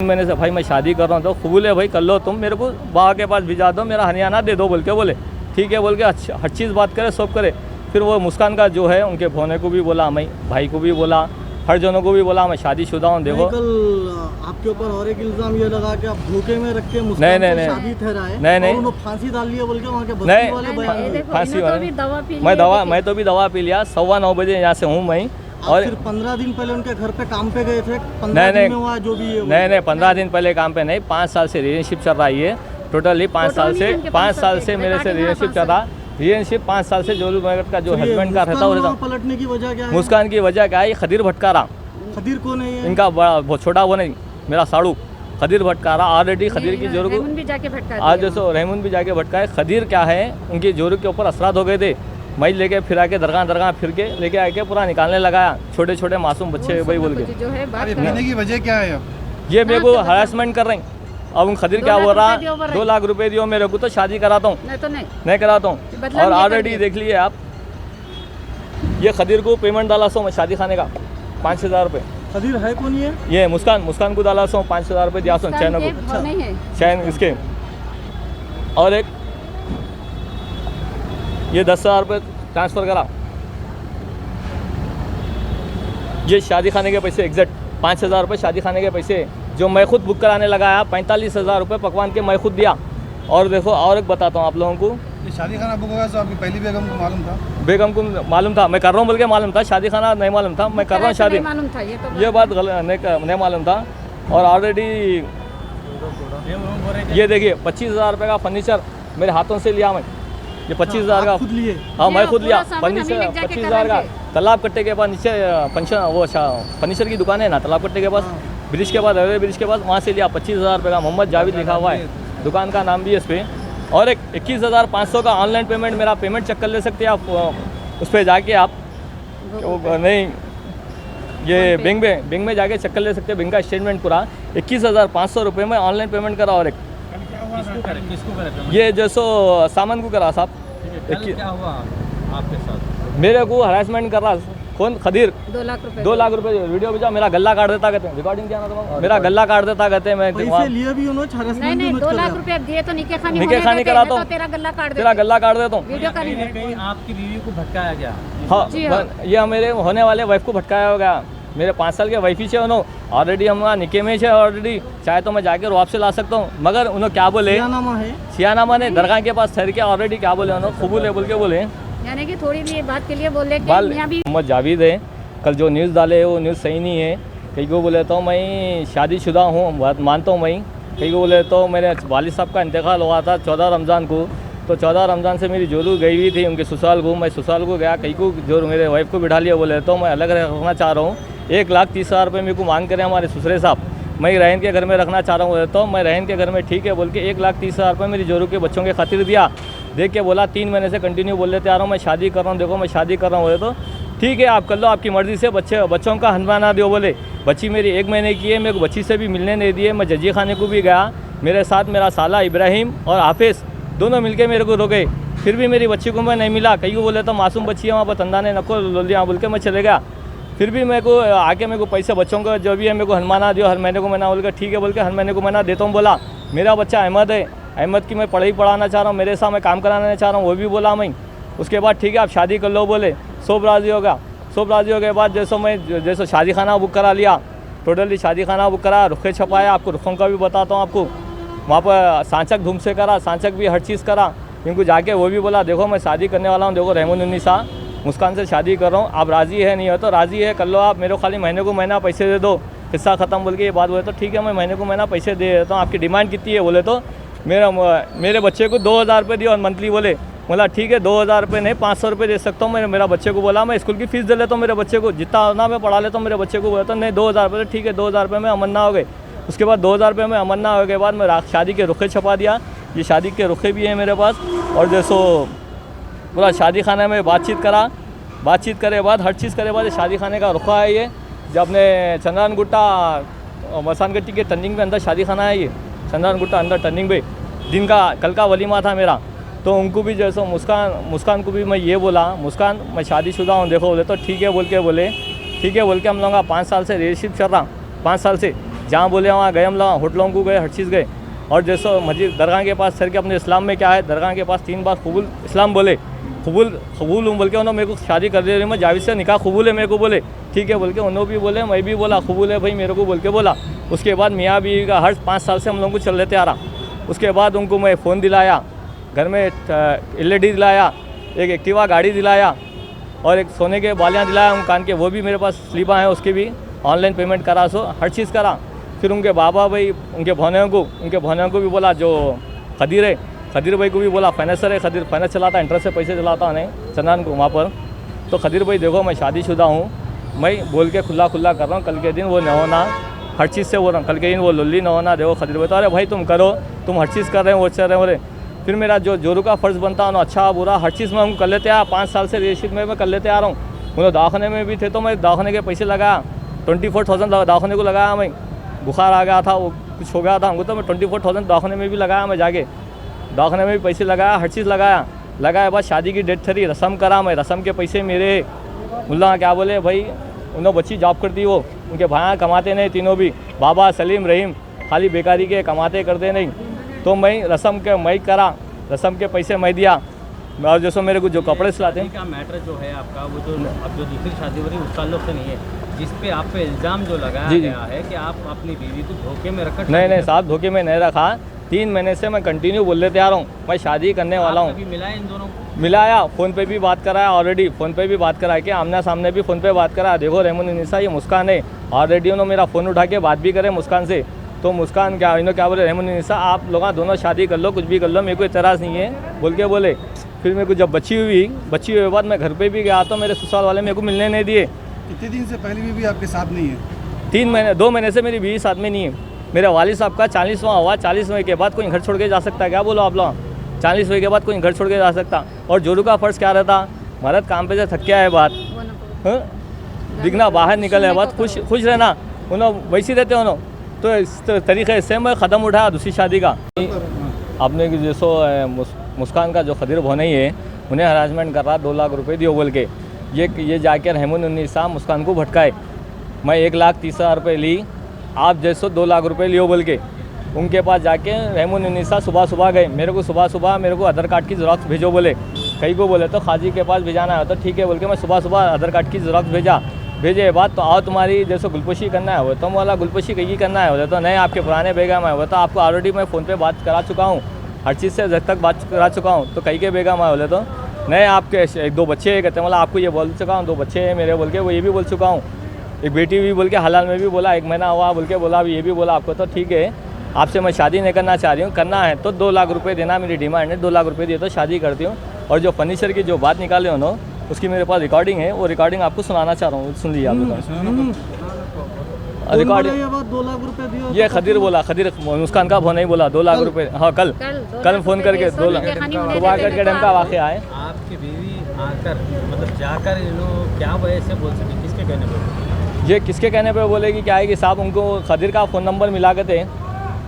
मैंने से भाई मैं शादी कर रहा हूँ, तो कबूल है भाई कर लो, तुम मेरे को बाबा के पास भिजा दो, मेरा हरियाणा दे दो बोल के बोले। ठीक है बोल के अच्छा हर चीज़ बात करे, सब करे। फिर वो मुस्कान का जो है उनके भोने को भी बोला, मैं भाई को भी बोला, हर जनों को भी बोला मैं शादीशुदा हूँ। देखो कल आपके ऊपर और एक इल्जाम ये लगा कि आप धोखे में रख के नहीं, नहीं, नहीं, शादी ठहराए, नहीं, और उन्होंने फांसी डाल लिया बोल के वहाँ के बस्ती नहीं, वाले बयान। फांसी वाले मैं तो भी दवा पी लिया। 9:15 बजे यहाँ से हूँ मैं। और फिर 15 दिन पहले उनके घर पे काम पे गए थे, 15 नहीं, दिन में हुआ जो भी है। नहीं 15 दिन पहले काम पे नहीं, 5 साल से रिलेशनशिप चल रहा है ये टोटली। 5 साल से मेरे से रिलेशनशिप चल रहा। रिलेशनशिप 5 साल से जोलू मैगट का जो हस्बैंड का रहता है। पलटने की वजह क्या है? मुस्कान की वजह क्या है? खदीर भटकारा। खदीर कौन है ये? इनका बड़ा छोटा वो नहीं, मेरा साड़ू खदीर भटकारा। ऑलरेडी खदीर की जोरू आज जैसे रहमून भी जाके भटकाए। खदीर क्या है, उनकी जोरू के ऊपर असरात हो गए थे। मैं लेके फिरा के दरगाह फिर के लेके आके पूरा निकालने लगाया, छोटे छोटे मासूम बच्चे भाई बोल के। पीने की वजह क्या है? ये मेरे को हरासमेंट कर रहे हैं। अब खदीर क्या बोल रहा, 2 लाख रुपए दियो मेरे को तो शादी कराता हूँ। नहीं कराता हूँ। और ऑलरेडी देख लिए आप, ये खदीर को पेमेंट डाला सो मैं शादी खाने का 5,000 रुपये। खदीर है कौन ये मुस्कान को डाला सो 5,000 रुपये दिया सो चैन को, चैन इसके। और एक ये 10,000 रुपये ट्रांसफ़र करा। ये शादी खाने के पैसे एग्जैक्ट 5,000 रुपये शादी खाने के पैसे जो मैं खुद बुक कराने लगाया। 45,000 रुपये पकवान के मैं खुद दिया। और देखो और एक बताता हूँ आप लोगों को, ये शादी खाना बुक होगा तो आपकी पहली बेगम को मालूम था? बेगम को मालूम था, मैं कर रहा हूँ बोल के मालूम था। शादी खाना नहीं मालूम था, मैं कर रहा हूँ शादी, ये बात नहीं मालूम था। और ऑलरेडी ये देखिए 25,000 रुपये का फर्नीचर मेरे हाथों से लिया मैं। ये 25,000 का खुद लिए? हाँ मैं खुद लिया फर्नीचर। 25,000 का तालाब कट्टे के पास नीचे फंक्शन वो फर्नीचर की दुकान है ना, तालाब कट्टे के पास, ब्रिज के पास, रेलवे ब्रिज के पास, वहाँ से लिया 25,000 रुपये का। मोहम्मद जावेद लिखा हुआ है, दुकान का नाम भी है इस पर। और एक 21,500 का ऑनलाइन पेमेंट, मेरा पेमेंट चेक कर ले सकते हैं आप उस पर जाके। आप नहीं ये बैंक में जाके चेक कर ले सकते हैं, बैंक का स्टेटमेंट पूरा। 21,500 रुपये में ऑनलाइन पेमेंट करा। और एक ये जैसो सामान को करा साहब। क्या हुआ आपके साथ? मेरे को हरासमेंट कर रहा कौन? खदीर। 2 लाख रुपए वीडियो भेजा, मेरा गला काट देता कहते हैं। रिकॉर्डिंग क्या ना, मेरा गल्ला काट देता कहते हैं। मैं लिए भी उन्होंने नहीं 2 लाख रुपए दिए तो निके खानी कराता हूँ, तेरा गल्ला काट देता हूँ। कहीं आपकी बीवी को भटकाया गया? हाँ, ये मेरे होने वाले वाइफ को भटकाया हो गया। मेरे 5 साल के वाइफ ही उन्होंने ऑलरेडी हम निके में ऑलरेडी, चाहे तो मैं जाके वापस ला सकता हूँ। मगर उन्होंने क्या बोले, सियानामा ने दरगाह के पास ठहर के ऑलरेडी क्या बोले उन्होंने, कबूल है बोल के बोले। यानी कि थोड़ी भी बात के लिए बोले मोहम्मद जावेद है। कल जो न्यूज़ डाले वो न्यूज़ सही नहीं है। कहीं को बोले तो मैं शादीशुदा हूँ, बात मानता हूँ मैं। कहीं को बोले तो मेरे वालिद साहब का इंतकाल हुआ था 14 रमज़ान को, तो 14 रमज़ान से मेरी जोरू गई हुई थी उनके ससुराल को। मैं ससुराल को गया, कहीं को जो मेरे वाइफ को बिठा लिया। बोले तो मैं अलग रखना चाह रहा हूँ। 1,30,000 रुपये मेरे को मांग करें हमारे ससुरे साहब। मैं रहन के घर में रखना चाह रहा हूँ, तो मैं रहन के घर में ठीक है बोल के 1,30,000 रुपये मेरी जोरू के बच्चों के खातिर दिया। देख के बोला 3 महीने से कंटिन्यू बोल लेते आ रहा हूँ मैं शादी कर रहा हूँ, देखो मैं शादी कर रहा हूँ। बोले तो ठीक है आप कर लो, आपकी मर्ज़ी से। बच्चों का हनवाना दो बोले। बच्ची मेरी 1 महीने की है, मेरे को बच्ची से भी मिलने नहीं दिए। मैं जजी खाने को भी गया, मेरे साथ मेरा साला इब्राहिम और हाफिज़ दोनों मिलके मेरे को रोके, फिर भी मेरी बच्ची को मैं नहीं मिला। कहीं को बोले तो मासूम बच्ची है वहाँ पर, तंदा ने नको लो लिया बोल के मैं चले गया। फिर भी मेरे को आके मेरे को पैसे बच्चों का जो भी है मेरे को हनमाना दियो, हर महीने को महीना बोल के ठीक है बोल के हर महीने को महीना देता हूँ। बोला मेरा बच्चा अहमद है, अहमद की मैं पढ़ाना चाह रहा हूँ, मेरे साथ मैं काम कराना चाह रहा हूँ, वो भी बोला मैं। उसके बाद ठीक है आप शादी कर लो बोले, सब राज़ी होगा। सब राज़ी हो के बाद जैसे शादी खाना बुक करा लिया, टोटली शादी खाना बुक करा, रुखे छपाया। आपको रुखों का भी बताता हूँ आपको। वहाँ पर सांचक धूम से करा, सांचक भी हर चीज़ करा। इनको जाके वो भी बोला देखो मैं शादी करने वाला हूँ, देखो रहमून उन्नीसा मुस्कान से शादी कर रहा हूँ, आप राज़ी है नहीं हो तो राज़ी है कर लो आप, मेरे को खाली महीने को महीना पैसे दे दो, किस्सा ख़त्म बोल के ये बात बोले। तो ठीक है मैं महीने को महीना पैसे दे देता हूँ। आपकी डिमांड कितनी है बोले तो मेरे बच्चे को 2,000 रुपये दियो और मंथली बोले। बोला ठीक है 2,000 रुपये नहीं 500 रुपये दे सकता हूँ। मेरा बच्चे को बोला मैं स्कूल की फ़ीस दे लेता हूँ, मेरे बच्चे को जितना ना मैं पढ़ा लेता हूँ। मेरे बच्चे को बोला तो नहीं 2,000 रुपये, ठीक है 2,000 रुपये में अमन्ना हो गए। उसके बाद 2,000 रुपये में अमन्ना होने के बाद मैं शादी के रुखे छपा दिया। ये शादी के रुखे भी हैं मेरे पास। और जैसो पूरा शादी खाने में बातचीत करे बाद हर चीज़ करे बाद शादी खाने का रुखा है। ये जब अपने चंद्रान गुट्टा मसान गट्टी के टर्निंग पे अंदर शादी खाना है। ये चंद्रान गुट्टा अंदर टर्निंग पे दिन का कल का वलीमा था मेरा। तो उनको भी जैसे मुस्कान को भी मैं ये बोला, मुस्कान मैं शादीशुदा हूँ देखो। बोले तो ठीक है बोल के हम लोगों का 5 साल से रिलेशनशिप चल रहा, 5 साल से जहाँ बोले वहाँ गए हम लोग, होटलों को गए, हर चीज़ गए। और जैसे मस्जिद दरगाह के पास सर के अपने इस्लाम में क्या है, दरगाह के पास 3 बार कबूल इस्लाम बोले, कबूल हूँ बोल के उन्होंने मेरे को शादी कर दे रही, मैं जावेद से निकाह कबूल है मेरे को बोले, ठीक है बोल के उन्होंने भी बोले, मैं भी बोला कबूल है भाई मेरे को बोल के बोला। उसके बाद मियाँ बीवी का हर 5 साल से हम लोगों को चल लेते आ रहा। उसके बाद उनको मैं फ़ोन दिलाया, घर में LED दिलाया, एक एक्टिवा गाड़ी दिलाया और एक सोने के बालियाँ दिलाया उन कान के, वो भी मेरे पास स्लीपा हैं, उसकी भी ऑनलाइन पेमेंट करा, सो हर चीज़ करा। फिर उनके बाबा भाई उनके भौनियों को भी बोला, जो खदीर है, खदीर भाई को भी बोला, फाइनेंसर है, खदीर फाइनेंस चलाता, इंटरेस्ट से पैसे चलाता नहीं चंदन को वहाँ पर। तो खदीर भाई देखो मैं शादीशुदा हूँ, मैं बोल के खुला कर रहा हूँ, कल के दिन वो न होना, हर चीज़ से बोल रहा हूँ, कल के दिन वो लुल्ली न होना। देखो खदीर भाई तो अरे भाई तुम करो, तुम हर चीज़ कर रहे हो, वो चल रहे हो। फिर मेरा जो जोरू का फ़र्ज़ बनता है ना, अच्छा बुरा हर चीज़ में हम कर लेते आ, 5 साल से रिलेशनशिप में मैं कर लेते आ रहा हूँ। उन्होंने दवाखाने में भी थे तो मैं दवाखाने के पैसे लगाया, 24,000 दवाखाने को लगाया। मैं बुखार आ गया था, वो कुछ हो गया था हमको, तो मैं 24,000 दवाखाने में भी लगाया। मैं जाके दवाखाने में भी पैसे लगाया, हर चीज़ लगाया बाद शादी की डेट थी, रस्म करा, मैं रस्म के पैसे मेरे मुल्ला क्या बोले भाई, उन्होंने बच्ची जॉब करती, वो उनके भाई कमाते नहीं तीनों भी, बाबा सलीम रहीम खाली बेकारी के कमाते करते नहीं। तो मैं रस्म के मैं करा, रस्म के पैसे मैं दिया। और जैसे मेरे को जो कपड़े सिलाते हैं का मैटर जो है आपका, वो जो अब जो दूसरी शादी हो रही है उस ताल्लुक से नहीं है, जिस पे आप पे इल्ज़ाम जो लगाया गया है कि आप अपनी बीवी को धोखे में रखकर। नहीं साहब, धोखे में नहीं रखा। 3 महीने से मैं कंटिन्यू बोल लेते आ रहा हूँ, मैं शादी करने वाला हूँ। मिला इन दोनों को? मिलाया, फ़ोन पे भी बात कराया, ऑलरेडी फ़ोन पे भी बात कराया कि आमना सामने भी फ़ोन पे बात करा। देखो रहमान निसा ये मुस्कान है, ऑलरेडी उन्होंने मेरा फ़ोन उठा के बात भी करे मुस्कान से। तो मुस्कान क्या इन्होंने क्या बोले, रहमान निसा आप लोग दोनों शादी कर लो, कुछ भी कर लो, मेरे को एतराज़ नहीं है बोल के बोले। फिर मेरे को जब बच्ची हुई के बाद मैं घर पे भी गया तो मेरे ससुराल वाले मेरे को मिलने नहीं दिए। कितने दिन से पहली बीवी आपके साथ नहीं है? 2 महीने से मेरी बीवी साथ में नहीं है। मेरे वालिद साहब का 40वां हुआ, 40वें के बाद कोई घर छोड़ के जा सकता है क्या, बोलो आप लोग? 40वें के बाद कोई घर छोड़ के जा सकता? और जोरू का फ़र्ज़ क्या रहता, मर्द काम पे से थक गया है बात, दिखना बाहर निकल है बात, खुश रहना, उन्होंने वैसे रहते हो। तो इस तरीके से मैं क़दम उठाया दूसरी शादी का। आपने जैसो मुस्कान का जो खदीर भोनई है, उन्हें हरासमेंट कर रहा, 2 लाख रुपए दियो बोल के, ये जाके रहमान निसा मुस्कान को भटकाए। मैं 1,30,000 रुपये ली, आप जैसो 2 लाख रुपए लियो बोल के उनके पास जाके रहमान निसा सुबह गए। मेरे को सुबह मेरे को आधार कार्ड की ज़ेरॉक्स भेजो बोले, कहीं को बोले तो खाजी के पास भेजाना है, तो ठीक है बोल के मैं सुबह आधार कार्ड की ज़ेरॉक्स भेजे बाद तो आओ तुम्हारी जैसे गुलपोशी करना है, वो तो वाला गुलपोशी कहीं करना है, बोले तो नहीं आपके पुराने बेगम है, वो तो आपको ऑलरेडी मैं फ़ोन पे बात करा चुका हूँ, हर चीज़ से जब तक बात करा चुका हूँ, तो कहीं के बेगम है, बोले तो नहीं आपके 1-2 बच्चे हैं, कहते मतलब आपको ये बोल चुका हूँ, 2 बच्चे हैं मेरे बोल के, वो ये भी बोल चुका हूँ, एक बेटी भी बोल के हलाल में भी बोला, 1 महीना हुआ बोल के बोला, ये भी बोला आपको, तो ठीक है आपसे मैं शादी नहीं करना चाह रही हूँ, करना है तो 2 लाख रुपये देना, मेरी डिमांड है, 2 लाख रुपये दिए तो शादी करती हूँ। और जो फर्नीचर की जो बात निकाले उन्होंने, उसकी मेरे पास रिकॉर्डिंग है, वो रिकॉर्डिंग आपको सुनाना चाह रहा हूँ, सुन लीजिए आप रिकॉर्डिंग। 2 लाख रुपए दिए, ये खदीर बोला, खदीर मुस्कान का नहीं बोला, 2 लाख रुपए, हाँ कल फ़ोन करके 2 लाख सुबह करके टाइम का वाक़या है। आपकी बीवी आकर मतलब जाकर क्या वजह से बोल सके, किसके कहने पर? ये किसके कहने पे बोलेगी क्या है कि साहब उनको खदीर का फ़ोन नंबर मिला के थे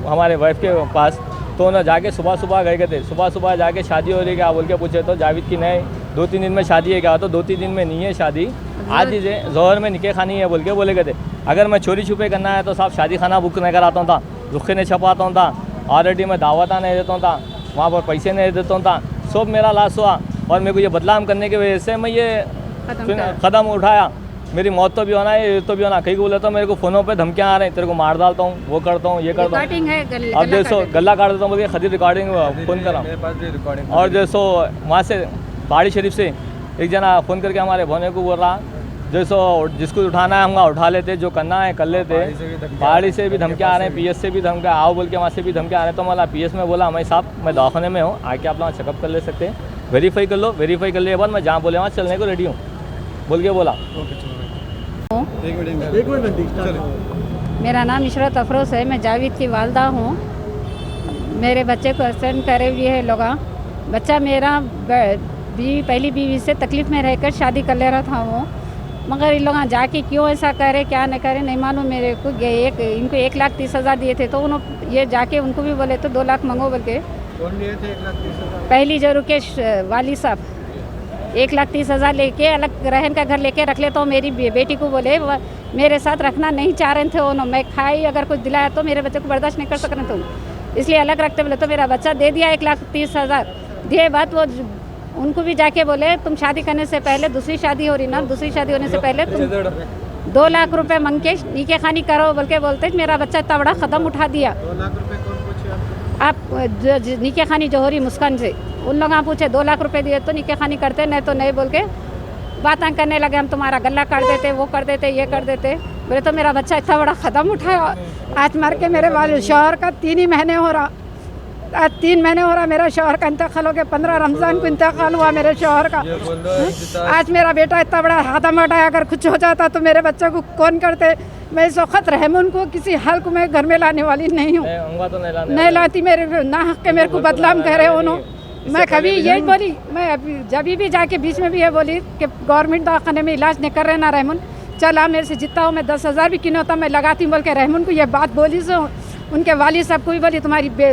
हमारे वाइफ के पास, तो उन्हें जाके सुबह गए थे, सुबह जाके शादी हो रही क्या बोल के पूछे, तो जावेद की नहीं 2-3 दिन में शादी है क्या, तो 2-3 दिन में नहीं है शादी, आज ही जोहर में निकाह खानी है बोल के बोले गए थे। अगर मैं चोरी छुपे करना है तो साहब शादी खाना बुक नहीं कराता था, रुखे नहीं छपाता था, ऑलरेडी मैं दावत नहीं देता था, वहाँ पर पैसे नहीं देता था, सब मेरा लॉस हुआ। और मेरे को ये बदनाम करने की वजह से मैं ये कदम उठाया, मेरी मौत तो भी होना है, ये तो भी होना। कहीं को बोले तो मेरे को फ़ोनों पे धमकियाँ आ रही हैं, तेरे को मार डालता हूँ, वो करता हूँ, ये करता हूँ। अब जैसो गला काट देता हूँ बोल के खदीर रिकॉर्डिंग फ़ोन करा। और जैसो वहाँ से पहाड़ी शरीफ से एक जना फ़ोन करके हमारे भोने को बोल रहा, जैसो जिसको उठाना है हम उठा लेते, जो करना है कर लेते। पहाड़ी से भी धमकियाँ आ रहे हैं, PS से भी धमकियाँ आओ बोल के वहाँ से भी धमकियाँ आ रहे हैं। तो मला PS में बोला मैं साहब मैं दवाखाने में हूँ, आके आप लोग चेकअप कर ले सकते हैं, वेरीफाई कर लो, वेरीफाई कर लिए बाद मैं जहाँ बोले वहाँ चलने को रेडी हूँ बोल के बोला। एक मिनट। मेरा नाम इशरत अफरोज़ है, मैं जावेद की वालदा हूँ। मेरे बच्चे को एक्सीडेंट करे हुए है लोग, बच्चा मेरा पहली बीवी से तकलीफ़ में रहकर शादी कर ले रहा था वो, मगर इन लोग जाके क्यों ऐसा करे क्या न करे नहीं मालूम। मेरे को इनको 1,30,000 दिए थे, तो उन्होंने ये जाके उनको भी बोले तो 2 लाख मंगो बोल के। कौन दिए थे 1,30,000? पहली जरूर के वाली साहब 1,30,000 लेके अलग रहन का घर लेके रख लेता हूँ। मेरी बेटी को बोले मेरे साथ रखना नहीं चाह रहे थे उन्होंने, मैं खाई अगर कुछ दिलाया तो मेरे बच्चे को बर्दाश्त नहीं कर सक रहे तुम, इसलिए अलग रखते बोले। तो मेरा बच्चा दे दिया 1,30,000 दिए बात। वो उनको भी जाके बोले तुम शादी करने से पहले, दूसरी शादी हो रही ना, दूसरी शादी होने से पहले तुम 2 लाख रुपए मांग के नीके खानी करो बोल के बोलते। मेरा बच्चा इतना बड़ा कदम उठा दिया। 2 लाख रुपए कौन पूछे आपको? आप नीके खानी जो हो रही मुस्कान से, उन लोग आप पूछे 2 लाख रुपए दिए तो नीके खानी करते, नहीं तो नहीं बोल के बातें करने लगे। हम तुम्हारा गला काट देते, वो कर देते, ये कर देते बोले। तो मेरा बच्चा इतना बड़ा कदम उठाया आज मार के। मेरे वाले शौहर का 3 ही महीने हो रहा, आज 3 महीने हो रहा मेरा शौहर का इंतकाल हो गया। 15 रमज़ान को इंतकाल हुआ मेरे शौहर का। आज मेरा बेटा इतना बड़ा कदम उठाया, अगर कुछ हो जाता तो मेरे बच्चे को कौन करते। मैं इस वक्त रहमन को किसी हाल को मैं घर में लाने वाली नहीं हूँ, नहीं लाती। मेरे ना हक के मेरे को बदनाम कह रहे उन्होंने। मैं कभी यही बोली, मैं अभी जब भी जाके बीच में भी ये बोली कि गवर्नमेंट दवाखाने में इलाज नहीं कर रहे ना रहमन, चला मेरे से जितना हो मैं 10,000 भी किन होता मैं लगाती बोल के रहमन को ये बात बोली। सो उनके वालिद साहब को भी बोली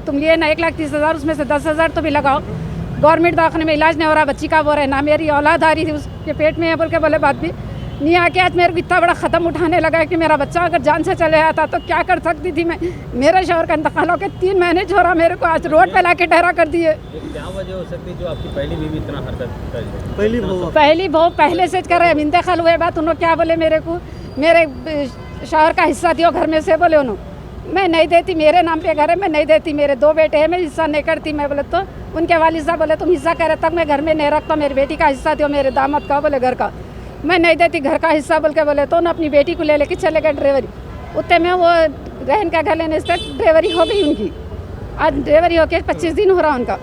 तुम लिए ना 1,30,000 उसमें से 10,000 तो भी लगाओ, गवर्नमेंट दवाखाने में इलाज नहीं हो रहा, बच्ची का वो रहे ना, मेरी औलाद आ रही थी उसके पेट में है बोल के बोले। बात भी नहीं आके आज मेरे को इतना बड़ा कदम उठाने लगा कि मेरा बच्चा अगर जान से चले आता तो क्या कर सकती थी मैं। मेरे शौहर का इंतकाल हो के 3 महीने छोड़ा, मेरे को आज रोड पे लाके ठहरा कर दिए। क्या वजह हो सकती है जो आपकी पहली बीवी इतना हरकत कर रही है? पहली बहू पहले से कर रहे हैं। इंतकाल हुए बात उन्होंने क्या बोले मेरे को, मेरे शौहर का हिस्सा दियो घर में से बोले उन्होंने। मैं नहीं देती, मेरे नाम पे घर है, मैं नहीं देती, मेरे 2 बेटे हैं, मैं हिस्सा नहीं करती। मैं बोले तो उनके वालिद साहब बोले तुम हिस्सा करे तक मैं घर में नहीं रखता, मेरी बेटी का हिस्सा दियो, मेरे दामाद का बोले घर का। मैं नहीं देती घर का हिस्सा बोल के बोले। तो ना अपनी बेटी को ले लेके चले गए ड्राइवरी। उतने में वो रहन का घर लेने से ड्राइवरी हो गई उनकी। आज ड्राइवरी होके 25 दिन हो रहा उनका।